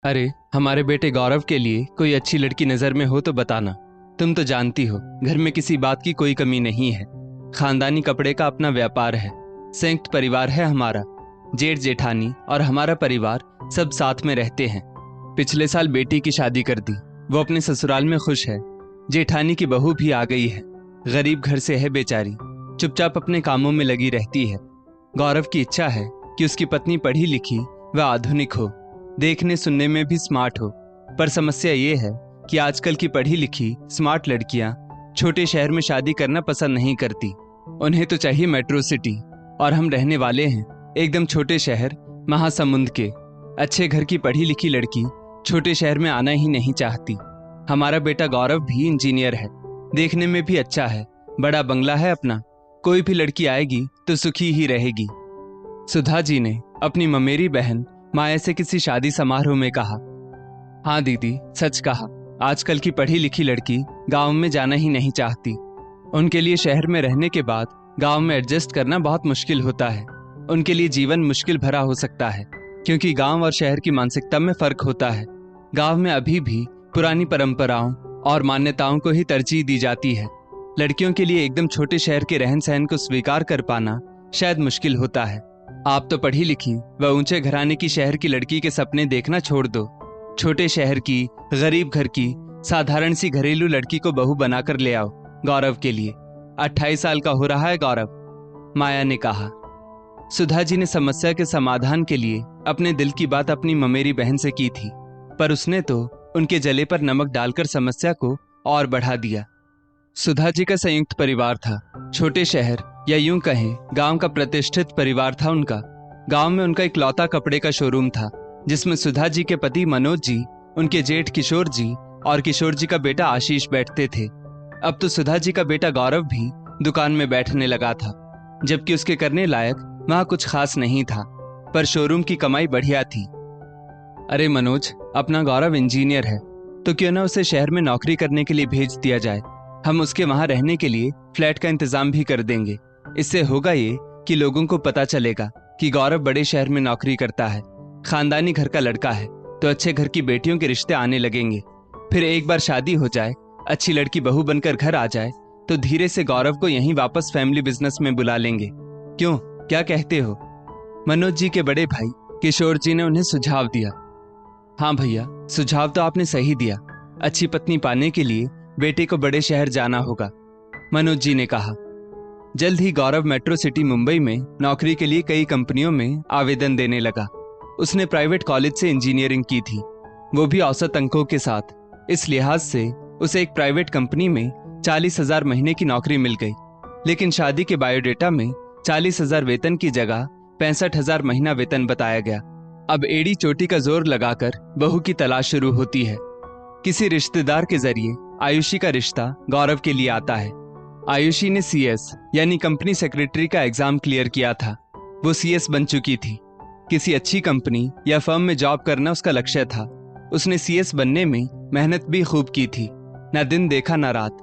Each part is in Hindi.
अरे, हमारे बेटे गौरव के लिए कोई अच्छी लड़की नजर में हो तो बताना। तुम तो जानती हो घर में किसी बात की कोई कमी नहीं है। खानदानी कपड़े का अपना व्यापार है। संयुक्त परिवार है हमारा। जेठ जेठानी और हमारा परिवार सब साथ में रहते हैं। पिछले साल बेटी की शादी कर दी। वो अपने ससुराल में खुश है। जेठानी की बहू भी आ गई है। गरीब घर से है बेचारी, चुपचाप अपने कामों में लगी रहती है। गौरव की इच्छा है कि उसकी पत्नी पढ़ी लिखी व आधुनिक हो, देखने सुनने में भी स्मार्ट हो। पर समस्या ये है कि आजकल की पढ़ी लिखी स्मार्ट लड़कियां छोटे शहर में शादी करना पसंद नहीं करती। उन्हें तो चाहिए मेट्रो सिटी, और हम रहने वाले हैं एकदम छोटे शहर महासमुंद के। अच्छे घर की पढ़ी लिखी लड़की छोटे शहर में आना ही नहीं चाहती। हमारा बेटा गौरव भी इंजीनियर है, देखने में भी अच्छा है, बड़ा बंगला है अपना। कोई भी लड़की आएगी तो सुखी ही रहेगी। सुधा जी ने अपनी ममेरी बहन माया से किसी शादी समारोह में कहा। हाँ दीदी, सच कहा। आजकल की पढ़ी लिखी लड़की गांव में जाना ही नहीं चाहती। उनके लिए शहर में रहने के बाद गांव में एडजस्ट करना बहुत मुश्किल होता है। उनके लिए जीवन मुश्किल भरा हो सकता है, क्योंकि गांव और शहर की मानसिकता में फर्क होता है। गांव में अभी भी पुरानी परंपराओं और मान्यताओं को ही तरजीह दी जाती है। लड़कियों के लिए एकदम छोटे शहर के रहन सहन को स्वीकार कर पाना शायद मुश्किल होता है। आप तो पढ़ी लिखी व ऊंचे घराने की शहर की लड़की के सपने देखना छोड़ दो। छोटे शहर की गरीब घर की साधारण सी घरेलू लड़की को बहू बनाकर ले आओ गौरव के लिए। 28 साल का हो रहा है गौरव, माया ने कहा। सुधा जी ने समस्या के समाधान के लिए अपने दिल की बात अपनी ममेरी बहन से की थी, पर उसने तो उनके जले पर नमक डालकर समस्या को और बढ़ा दिया। सुधा जी का संयुक्त परिवार था। छोटे शहर या यूं कहें गांव का प्रतिष्ठित परिवार था उनका। गांव में उनका इकलौता कपड़े का शोरूम था, जिसमें सुधा जी के पति मनोज जी, उनके जेठ किशोर जी और किशोर जी का बेटा आशीष बैठते थे। अब तो सुधा जी का बेटा गौरव भी दुकान में बैठने लगा था, जबकि उसके करने लायक वहां कुछ खास नहीं था, पर शोरूम की कमाई बढ़िया थी। अरे मनोज, अपना गौरव इंजीनियर है, तो क्यों ना उसे शहर में नौकरी करने के लिए भेज दिया जाए। हम उसके वहां रहने के लिए फ्लैट का इंतजाम भी कर देंगे। इससे होगा ये कि लोगों को पता चलेगा कि गौरव बड़े शहर में नौकरी करता है, खानदानी घर का लड़का है, तो अच्छे घर की बेटियों के रिश्ते आने लगेंगे। फिर एक बार शादी हो जाए, अच्छी लड़की बहू बनकर घर आ जाए, तो धीरे से गौरव को यहीं वापस फैमिली बिजनेस में बुला लेंगे। क्यों, क्या कहते हो? मनोज जी के बड़े भाई किशोर जी ने उन्हें सुझाव दिया। हाँ भैया, सुझाव तो आपने सही दिया। अच्छी पत्नी पाने के लिए बेटे को बड़े शहर जाना होगा, मनोज जी ने कहा। जल्द ही गौरव मेट्रो सिटी मुंबई में नौकरी के लिए कई कंपनियों में आवेदन देने लगा। उसने प्राइवेट कॉलेज से इंजीनियरिंग की थी, वो भी औसत अंकों के साथ। इस लिहाज से उसे एक प्राइवेट कंपनी में 40,000 महीने की नौकरी मिल गई। लेकिन शादी के बायोडेटा में 40,000 वेतन की जगह 65,000 महीना वेतन बताया गया। अब एड़ी चोटी का जोर लगाकर बहू की तलाश शुरू होती है। किसी रिश्तेदार के जरिए आयुषी का रिश्ता गौरव के लिए आता है। आयुषी ने CS यानी कंपनी सेक्रेटरी का एग्जाम क्लियर किया था। वो CS बन चुकी थी। किसी अच्छी कंपनी या फर्म में जॉब करना उसका लक्ष्य था। उसने CS बनने में मेहनत भी खूब की थी, ना दिन देखा ना रात।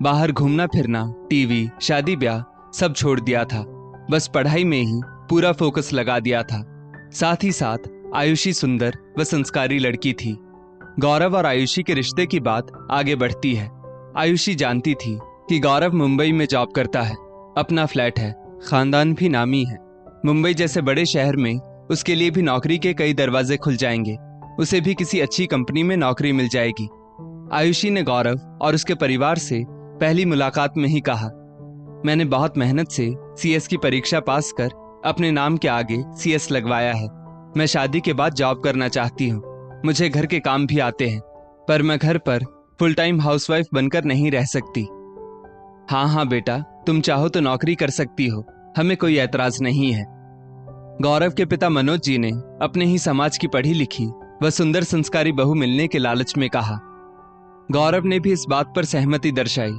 बाहर घूमना फिरना, टीवी, शादी ब्याह सब छोड़ दिया था। बस पढ़ाई में ही पूरा फोकस लगा दिया था। साथ ही साथ आयुषी सुंदर व संस्कारी लड़की थी। गौरव और आयुषी के रिश्ते की बात आगे बढ़ती है। आयुषी जानती थी कि गौरव मुंबई में जॉब करता है, अपना फ्लैट है, खानदान भी नामी है। मुंबई जैसे बड़े शहर में उसके लिए भी नौकरी के कई दरवाजे खुल जाएंगे। उसे भी किसी अच्छी कंपनी में नौकरी मिल जाएगी। आयुषी ने गौरव और उसके परिवार से पहली मुलाकात में ही कहा, मैंने बहुत मेहनत से CS की परीक्षा पास कर अपने नाम के आगे CS लगवाया है। मैं शादी के बाद जॉब करना चाहती हूँ। मुझे घर के काम भी आते हैं, पर मैं घर पर फुल टाइम हाउसवाइफ बनकर नहीं रह सकती। हाँ हाँ बेटा, तुम चाहो तो नौकरी कर सकती हो, हमें कोई ऐतराज नहीं है। गौरव के पिता मनोज जी ने अपने ही समाज की पढ़ी लिखी व सुंदर संस्कारी बहू मिलने के लालच में कहा। गौरव ने भी इस बात पर सहमति दर्शाई।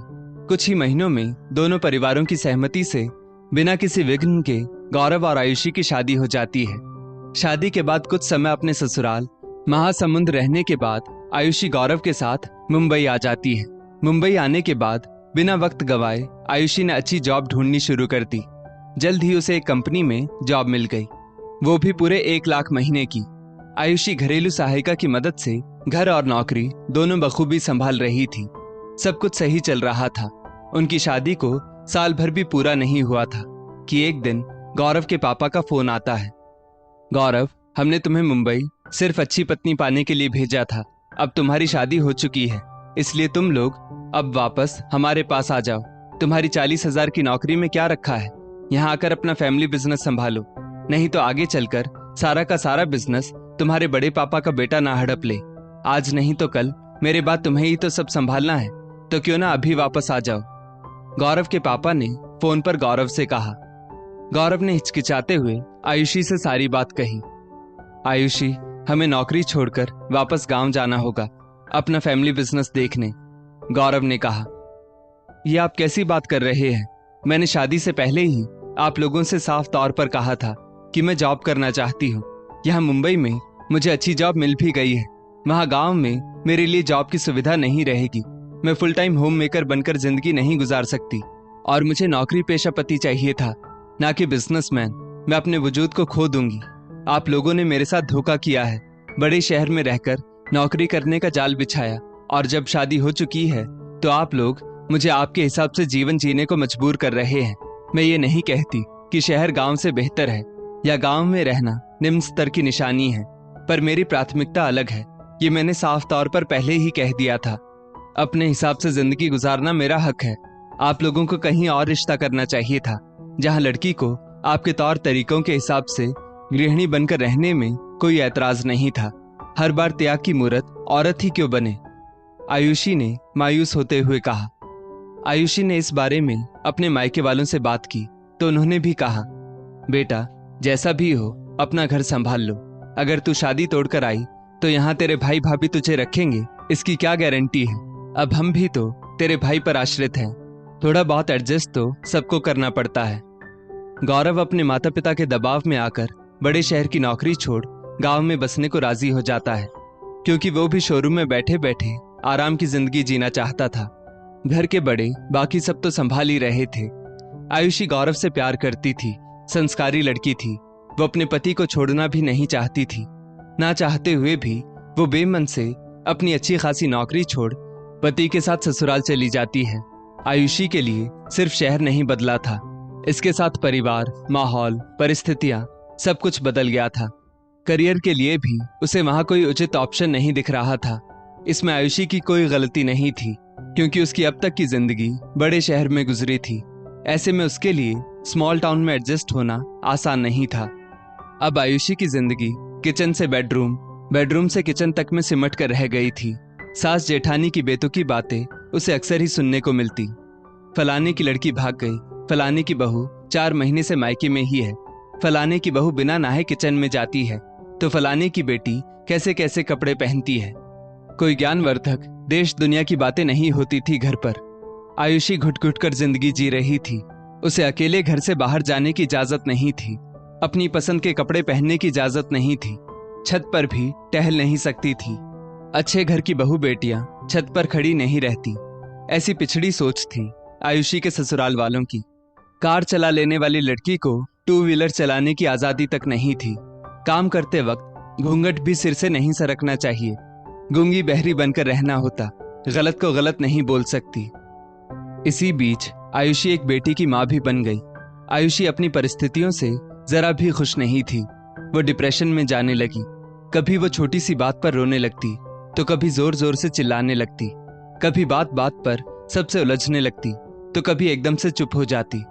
कुछ ही महीनों में दोनों परिवारों की सहमति से बिना किसी विघ्न के गौरव और आयुषी की शादी हो जाती है। शादी के बाद कुछ समय अपने ससुराल महासमुंद रहने के बाद आयुषी गौरव के साथ मुंबई आ जाती है। मुंबई आने के बाद बिना वक्त गवाए आयुषी ने अच्छी जॉब ढूंढनी शुरू कर दी। जल्द ही उसे एक कंपनी में जॉब मिल गई, वो भी पूरे 1 लाख महीने की। आयुषी घरेलू सहायिका की मदद से घर और नौकरी दोनों बखूबी संभाल रही थी। सब कुछ सही चल रहा था। उनकी शादी को साल भर भी पूरा नहीं हुआ था कि एक दिन गौरव के पापा का फोन आता है। गौरव, हमने तुम्हें मुंबई सिर्फ अच्छी पत्नी पाने के लिए भेजा था। अब तुम्हारी शादी हो चुकी है, इसलिए तुम लोग अब वापस हमारे पास आ जाओ। तुम्हारी 40,000 की नौकरी में क्या रखा है? यहाँ आकर अपना फैमिली बिजनेस संभालो, नहीं तो आगे चलकर सारा का सारा बिजनेस तुम्हारे बड़े पापा का बेटा ना हड़प ले। आज नहीं तो कल मेरे बाद तुम्हें ही तो सब संभालना है, तो क्यों ना अभी वापस आ जाओ। गौरव के पापा ने फोन पर गौरव से कहा। गौरव ने हिचकिचाते हुए आयुषी से सारी बात कही। आयुषी, हमें नौकरी छोड़कर वापस गांव जाना होगा, अपना फैमिली बिजनेस देखने। गौरव ने कहा, यह आप कैसी बात कर रहे हैं? मैंने शादी से पहले ही आप लोगों से साफ तौर पर कहा था कि मैं जॉब करना चाहती हूँ। यहाँ मुंबई में मुझे अच्छी जॉब मिल भी गई है। वहाँ गांव में मेरे लिए जॉब की सुविधा नहीं रहेगी। मैं फुल टाइम होम मेकर बनकर जिंदगी नहीं गुजार सकती और मुझे नौकरी पेशा पति चाहिए था, ना कि बिजनेसमैन। मैं अपने वजूद को खो दूंगी। आप लोगों ने मेरे साथ धोखा किया है। बड़े शहर में रहकर नौकरी करने का जाल बिछाया और जब शादी हो चुकी है तो आप लोग मुझे आपके हिसाब से जीवन जीने को मजबूर कर रहे हैं। मैं ये नहीं कहती कि शहर गांव से बेहतर है या गांव में रहना निम्न स्तर की निशानी है, पर मेरी प्राथमिकता अलग है। ये मैंने साफ तौर पर पहले ही कह दिया था। अपने हिसाब से जिंदगी गुजारना मेरा हक है। आप लोगों को कहीं और रिश्ता करना चाहिए था, जहां लड़की को आपके तौर तरीकों के हिसाब से गृहिणी बनकर रहने में कोई ऐतराज नहीं था। हर बार त्याग की मूरत औरत ही क्यों बने? आयुषी ने मायूस होते हुए कहा। आयुषी ने इस बारे में अपने मायके वालों से बात की तो उन्होंने भी कहा, बेटा जैसा भी हो अपना घर संभाल लो। अगर तू शादी तोड़कर आई तो यहाँ तेरे भाई भाभी तुझे रखेंगे, इसकी क्या गारंटी है? अब हम भी तो तेरे भाई पर आश्रित हैं। थोड़ा बहुत एडजस्ट तो सबको करना पड़ता है। गौरव अपने माता पिता के दबाव में आकर बड़े शहर की नौकरी छोड़ गांव में बसने को राजी हो जाता है, क्योंकि वो भी शोरूम में बैठे बैठे आराम की जिंदगी जीना चाहता था। घर के बड़े बाकी सब तो संभाल ही रहे थे। आयुषी गौरव से प्यार करती थी, संस्कारी लड़की थी। वो अपने पति को छोड़ना भी नहीं चाहती थी। ना चाहते हुए भी वो बेमन से अपनी अच्छी खासी नौकरी छोड़ पति के साथ ससुराल चली जाती है। आयुषी के लिए सिर्फ शहर नहीं बदला था, इसके साथ परिवार, माहौल, परिस्थितियां सब कुछ बदल गया था। करियर के लिए भी उसे वहां कोई उचित ऑप्शन नहीं दिख रहा था। इसमें आयुषी की कोई गलती नहीं थी, क्योंकि उसकी अब तक की जिंदगी बड़े शहर में गुजरी थी। ऐसे में उसके लिए स्मॉल टाउन में एडजस्ट होना आसान नहीं था। अब आयुषी की जिंदगी किचन से बेडरूम, बेडरूम से किचन तक में सिमट कर रह गई थी। सास जेठानी की बेतुकी बातें उसे अक्सर ही सुनने को मिलती। फलाने की लड़की भाग गई, फलाने की बहू 4 महीने से मायके में ही है, फलाने की बहू बिना नहाए किचन में जाती है, तो फलाने की बेटी कैसे कैसे कपड़े पहनती है। कोई ज्ञानवर्धक देश दुनिया की बातें नहीं होती थी घर पर। आयुषी घुट घुट कर जिंदगी जी रही थी। उसे अकेले घर से बाहर जाने की इजाजत नहीं थी, अपनी पसंद के कपड़े पहनने की इजाजत नहीं थी, छत पर भी टहल नहीं सकती थी। अच्छे घर की बहू बेटियां छत पर खड़ी नहीं रहती, ऐसी पिछड़ी सोच थी आयुषी के ससुराल वालों की। कार चला लेने वाली लड़की को 2 व्हीलर चलाने की आजादी तक नहीं थी। काम करते वक्त घूंघट भी सिर से नहीं सरकना चाहिए। गूंगी बहरी बनकर रहना होता, गलत को गलत नहीं बोल सकती। इसी बीच आयुषी एक बेटी की माँ भी बन गई। आयुषी अपनी परिस्थितियों से जरा भी खुश नहीं थी। वो डिप्रेशन में जाने लगी। कभी वो छोटी सी बात पर रोने लगती, तो कभी जोर जोर से चिल्लाने लगती, कभी बात बात पर सबसे उलझने लगती, तो कभी एकदम से चुप हो जाती।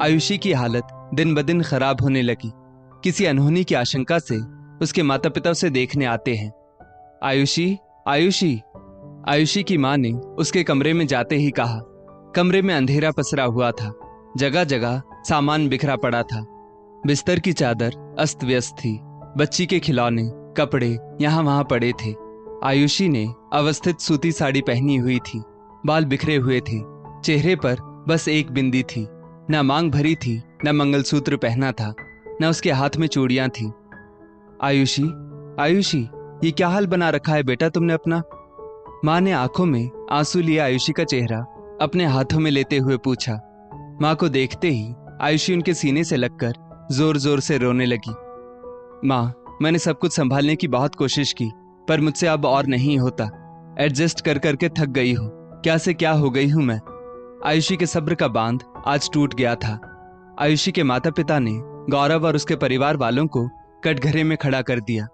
आयुषी की हालत दिन ब दिन खराब होने लगी। किसी अनहोनी की आशंका से उसके माता पिता उसे देखने आते हैं। आयुषी, आयुषी, आयुषी की माँ ने उसके कमरे में जाते ही कहा। कमरे में अंधेरा पसरा हुआ था, जगह जगह सामान बिखरा पड़ा था। बिस्तर की चादर अस्त व्यस्त थी, बच्ची के खिलौने, कपड़े यहाँ वहां पड़े थे। आयुषी ने अवस्थित सूती साड़ी पहनी हुई थी, बाल बिखरे हुए थे, चेहरे पर बस एक बिंदी थी। न मांग भरी थी, न मंगलसूत्र पहना था, न उसके हाथ में चूड़ियां थी। आयुषी, आयुषी, ये क्या हाल बना रखा है बेटा तुमने अपना? माँ ने आंखों में आंसू लिए आयुषी का चेहरा अपने हाथों में लेते हुए पूछा। माँ को देखते ही आयुषी उनके सीने से लगकर जोर जोर से रोने लगी। माँ, मैंने सब कुछ संभालने की बहुत कोशिश की, पर मुझसे अब और नहीं होता। एडजस्ट कर करके थक गई हूँ। क्या से क्या हो गई हूँ मैं। आयुषी के सब्र का बांध आज टूट गया था। आयुषी के माता पिता ने गौरव और उसके परिवार वालों को कटघरे में खड़ा कर दिया।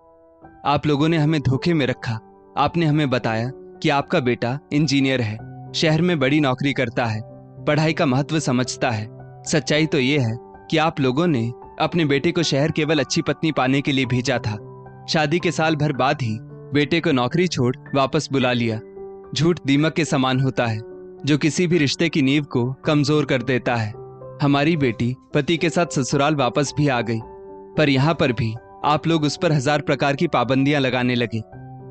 आप लोगों ने हमें धोखे में रखा। आपने हमें बताया कि आपका बेटा इंजीनियर है, शहर में बड़ी नौकरी करता है, पढ़ाई का महत्व समझता है। सच्चाई तो ये है कि आप लोगों ने अपने बेटे को शहर केवल अच्छी पत्नी पाने के लिए भेजा था। शादी के साल भर बाद ही बेटे को नौकरी छोड़ वापस बुला लिया। झूठ दीमक के समान होता है, जो किसी भी रिश्ते की नींव को कमजोर कर देता है। हमारी बेटी पति के साथ ससुराल वापस भी आ गई, पर यहाँ पर भी आप लोग उस पर 1000 प्रकार की पाबंदियां लगाने लगे।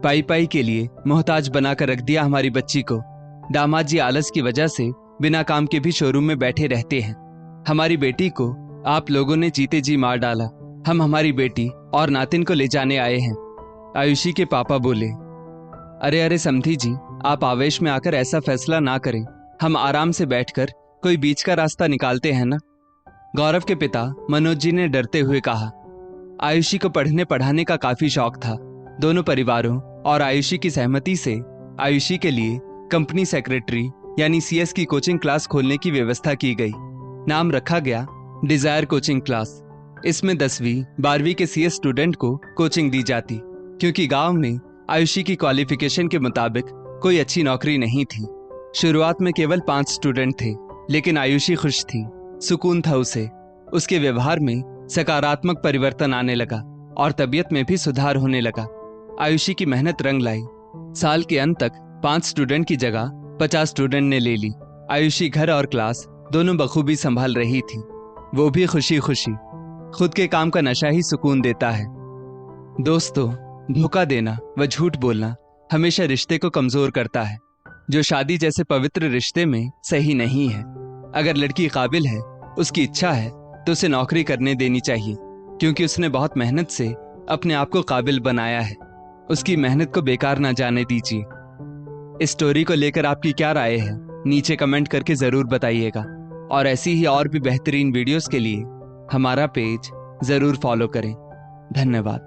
पाई पाई के लिए मोहताज बनाकर रख दिया हमारी बच्ची को। दामाद जी आलस की वजह से बिना काम के भी शोरूम में बैठे रहते हैं। हमारी बेटी को आप लोगों ने जीते जी मार डाला। हम हमारी बेटी और नातिन को ले जाने आए हैं। आयुषी के पापा बोले। अरे अरे समधी जी, आप आवेश में आकर ऐसा फैसला ना करें। हम आराम से बैठकर कोई बीच का रास्ता निकालते हैं ना। गौरव के पिता मनोज जी ने डरते हुए कहा। आयुषी को पढ़ने पढ़ाने का काफी शौक था। दोनों परिवारों और आयुषी की सहमति से आयुषी के लिए कंपनी सेक्रेटरी यानी CS की कोचिंग क्लास खोलने की व्यवस्था की गई। नाम रखा गया डिजायर कोचिंग क्लास। इसमें 10वीं 12वीं के CS स्टूडेंट को कोचिंग दी जाती, क्योंकि गांव में आयुषी की क्वालिफिकेशन के मुताबिक कोई अच्छी नौकरी नहीं थी। शुरुआत में केवल 5 स्टूडेंट थे, लेकिन आयुषी खुश थी, सुकून था उसे। उसके व्यवहार में सकारात्मक परिवर्तन आने लगा और तबीयत में भी सुधार होने लगा। आयुषी की मेहनत रंग लाई। साल के अंत तक 5 स्टूडेंट की जगह 50 स्टूडेंट ने ले ली। आयुषी घर और क्लास दोनों बखूबी संभाल रही थी, वो भी खुशी खुशी। खुद के काम का नशा ही सुकून देता है। दोस्तों, धोखा देना व झूठ बोलना हमेशा रिश्ते को कमजोर करता है, जो शादी जैसे पवित्र रिश्ते में सही नहीं है। अगर लड़की काबिल है, उसकी इच्छा है, तो उसे नौकरी करने देनी चाहिए, क्योंकि उसने बहुत मेहनत से अपने आप को काबिल बनाया है। उसकी मेहनत को बेकार ना जाने दीजिए। इस स्टोरी को लेकर आपकी क्या राय है, नीचे कमेंट करके जरूर बताइएगा। और ऐसी ही और भी बेहतरीन वीडियोस के लिए हमारा पेज जरूर फॉलो करें। धन्यवाद।